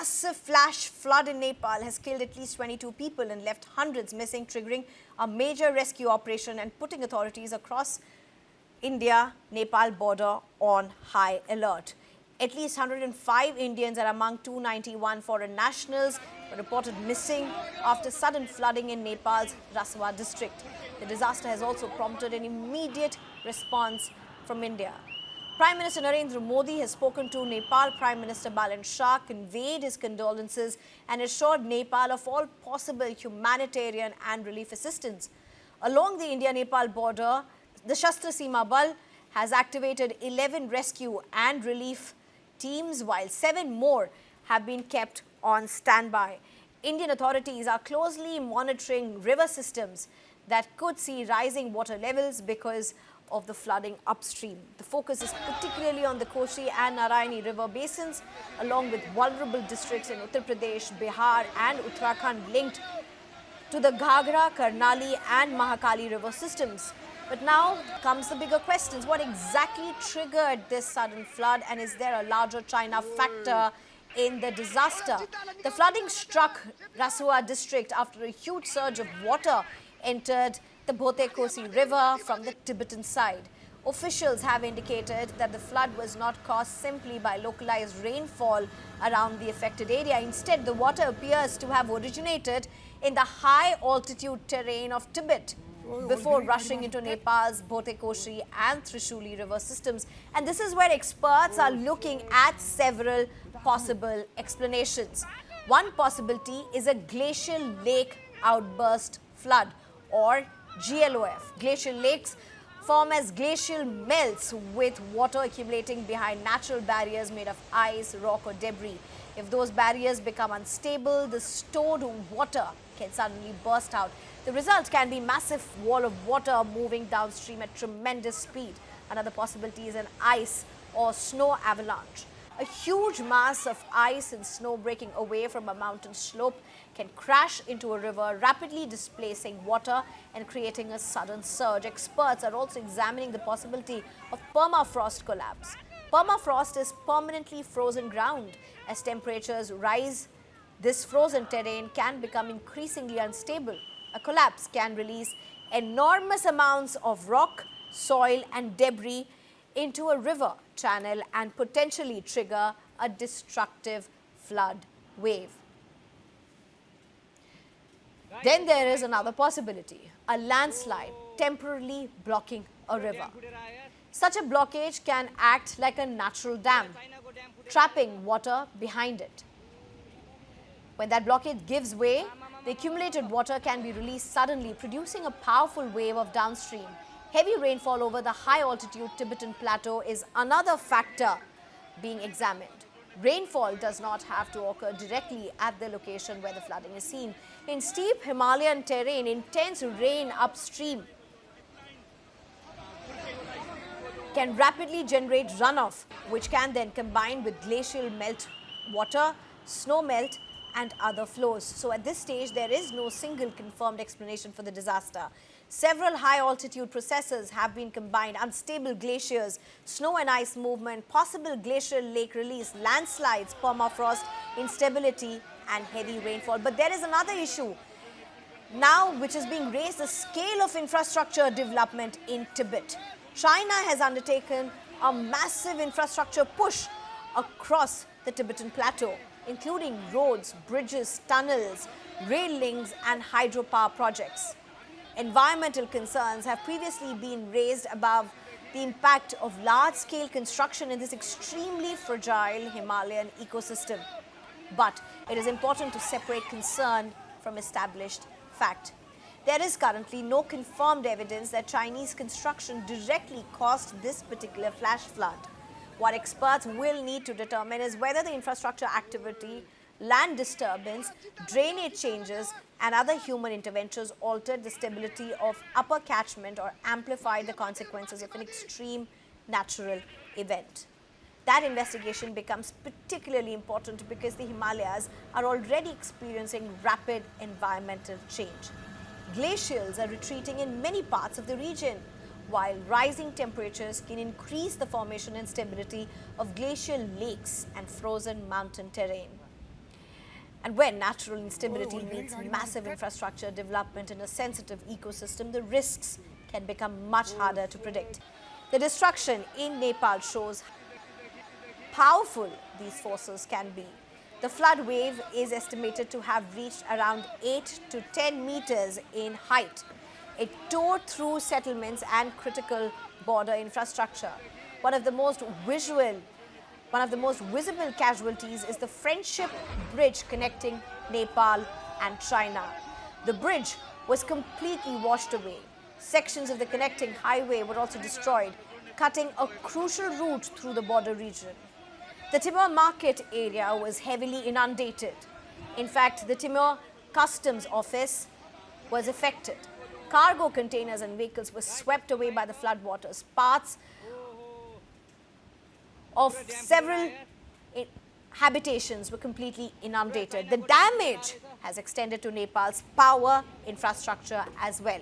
massive flash flood in Nepal has killed at least 22 people and left hundreds missing, triggering a major rescue operation and putting authorities across India-Nepal border on high alert. At least 105 Indians and among 291 foreign nationals were reported missing after sudden flooding in Nepal's Rasuwa district. The disaster has also prompted an immediate response from India. Prime Minister Narendra Modi has spoken to Nepal Prime Minister Balan Shah, conveyed his condolences and assured Nepal of all possible humanitarian and relief assistance. Along the India-Nepal border, the Shastra Seema Bal has activated 11 rescue and relief teams, while 7 more have been kept on standby. Indian authorities are closely monitoring river systems that could see rising water levels because of the flooding upstream. The focus is particularly on the Koshi and Narayani river basins, along with vulnerable districts in Uttar Pradesh, Bihar and Uttarakhand linked to the Ghagra, Karnali and Mahakali river systems. But now comes the bigger questions. What exactly triggered this sudden flood, and is there a larger China factor in the disaster? The flooding struck Rasuwa district after a huge surge of water entered the Bhote Koshi River from the Tibetan side. Officials have indicated that the flood was not caused simply by localized rainfall around the affected area. Instead, the water appears to have originated in the high-altitude terrain of Tibet before rushing into Nepal's Bhote Koshi and Trishuli river systems. And this is where experts are looking at several possible explanations. One possibility is a glacial lake outburst flood, or GLOF. Glacial lakes form as glacial melts with water accumulating behind natural barriers made of ice, rock or debris. If those barriers become unstable, the stored water can suddenly burst out. The result can be massive wall of water moving downstream at tremendous speed. Another possibility is an ice or snow avalanche. A huge mass of ice and snow breaking away from a mountain slope can crash into a river, rapidly displacing water and creating a sudden surge. Experts are also examining the possibility of permafrost collapse. Permafrost is permanently frozen ground. As temperatures rise, this frozen terrain can become increasingly unstable. A collapse can release enormous amounts of rock, soil and debris into a river channel and potentially trigger a destructive flood wave. Then there is another possibility, a landslide temporarily blocking a river. Such a blockage can act like a natural dam, trapping water behind it. When that blockage gives way, the accumulated water can be released suddenly, producing a powerful wave of downstream. Heavy rainfall over the high-altitude Tibetan plateau is another factor being examined. Rainfall does not have to occur directly at the location where the flooding is seen. In steep Himalayan terrain, intense rain upstream can rapidly generate runoff, which can then combine with glacial melt water, snow melt and other flows. So at this stage, there is no single confirmed explanation for the disaster. Several high-altitude processes have been combined: unstable glaciers, snow and ice movement, possible glacial lake release, landslides, permafrost, instability and heavy rainfall. But there is another issue now which is being raised: the scale of infrastructure development in Tibet. China has undertaken a massive infrastructure push across the Tibetan plateau, including roads, bridges, tunnels, rail links and hydropower projects. Environmental concerns have previously been raised about the impact of large-scale construction in this extremely fragile Himalayan ecosystem. But it is important to separate concern from established fact. There is currently no confirmed evidence that Chinese construction directly caused this particular flash flood. What experts will need to determine is whether the infrastructure activity, land disturbance, drainage changes and other human interventions altered the stability of upper catchment or amplified the consequences of an extreme natural event. That investigation becomes particularly important because the Himalayas are already experiencing rapid environmental change. Glaciers are retreating in many parts of the region, while rising temperatures can increase the formation and stability of glacial lakes and frozen mountain terrain. And when natural instability meets massive infrastructure development in a sensitive ecosystem, the risks can become much harder to predict. The destruction in Nepal shows how powerful these forces can be. The flood wave is estimated to have reached around 8 to 10 meters in height. It tore through settlements and critical border infrastructure. One of the most visible casualties is the Friendship Bridge connecting Nepal and China. The bridge was completely washed away. Sections of the connecting highway were also destroyed, cutting a crucial route through the border region. The Timor market area was heavily inundated. In fact, the Timor Customs Office was affected. Cargo containers and vehicles were swept away by the floodwaters. Parts of several habitations were completely inundated. The damage has extended to Nepal's power infrastructure as well.